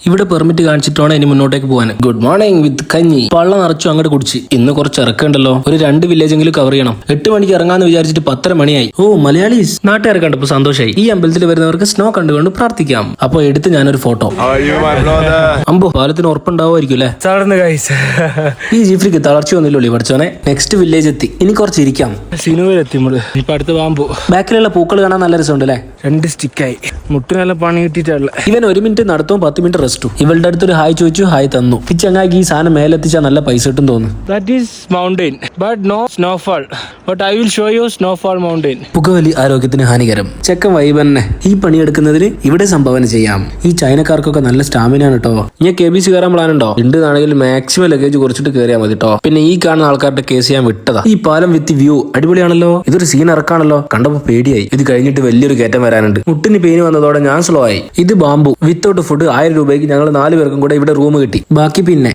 ഇവിടെ പെർമിറ്റ് കാണിച്ചിട്ടാണ് ഇനി മുന്നോട്ടേക്ക് പോകാൻ. ഗുഡ് മോർണിംഗ് വിത്ത് കഞ്ഞി. പള്ളം നിറച്ചു അങ്ങോട്ട് കുടിച്ച്. ഇന്ന് കുറച്ച് ഇറക്കണ്ടല്ലോ, ഒരു 2 വില്ലേജെങ്കിലും കവർ ചെയ്യണം. 8 മണിക്ക് ഇറങ്ങാന്ന് വിചാരിച്ചിട്ട് 10:30 മണിയായി. ഓ മലയാളീസ്, നാട്ടുകാരെ കണ്ടപ്പോ സന്തോഷമായി. ഈ അമ്പലത്തിൽ വരുന്നവർക്ക് സ്നോ കണ്ടുകൊണ്ട് പ്രാർത്ഥിക്കാം. അപ്പൊ എടുത്ത് ഞാനൊരു ഫോട്ടോ. അമ്പോ പാലത്തിന് ഉറപ്പുണ്ടാവുമായിരിക്കും അല്ലേ? ഈ ജിഫ്രിക്ക് തളർച്ചയൊന്നുമില്ലല്ലോ പഠിച്ചോനെ. നെക്സ്റ്റ് വില്ലേജ് എത്തി. ഇനി കുറച്ച് ഇരിക്കാം. സിനുവരെത്തി ഇപ്പൊ അടുത്ത് പാമ്പു. ബാക്കിലുള്ള പൂക്കൾ കാണാൻ നല്ല രസമുണ്ട് അല്ലേ? 2 സ്റ്റിക്കായി. മുട്ടിനെല്ല പണി കിട്ടിയിട്ടുള്ള ഇവൻ 1 മിനിറ്റ് നടത്തും 10 മിനിറ്റ് റെസ്റ്റും. ഇവളുടെ അടുത്തൊരു ഹായ് ചോദിച്ചു, ഹായ് തന്നു. ഈ ചങ്ങായിക്ക് ഈ സാധനം മേലെത്തിച്ചാൽ നല്ല പൈസ കിട്ടും തോന്നുന്നു. That is mountain, but no snowfall. But I will show you snowfall mountain. പുകവലി ആരോഗ്യത്തിന് ഹാനികരം. ചെക്കൻ വൈബ് തന്നെ. ഈ പണിയെടുക്കുന്നതിന് ഇവിടെ സംഭാവന ചെയ്യാം. ഈ ചൈനക്കാർക്കൊക്കെ നല്ല സ്റ്റാമിന ആണ് കേട്ടോ. ഞാൻ KBC കയറാൻ പ്ലാൻ ഉണ്ടോ? ആണെങ്കിൽ മാക്സിമം ലഗേജ് കുറച്ചിട്ട് കയറിയാൽ മതി കേട്ടോ. പിന്നെ ഈ കാണുന്ന ആൾക്കാരുടെ കേസ് ഞാൻ വിട്ടതാ. ഈ പാലം വിത്ത് വ്യൂ അടിപൊളിയാണല്ലോ. ഇതൊരു സീൻ ഇറക്കാണല്ലോ. കണ്ടപ്പോ പേടിയായി. ഇത് കഴിഞ്ഞിട്ട് വലിയൊരു കയറ്റം വരാനുണ്ട്. മുട്ടിന് പെയിന് വന്നതോടെ ഞാൻ സ്ലോ ആയി. ഇത് ബാംബു വിത്തൗട്ട് ഫുഡ് 1000 രൂപയ്ക്ക് ഞങ്ങൾ 4 പേർക്കും കൂടെ ഇവിടെ റൂം കിട്ടി. ബാക്കി പിന്നെ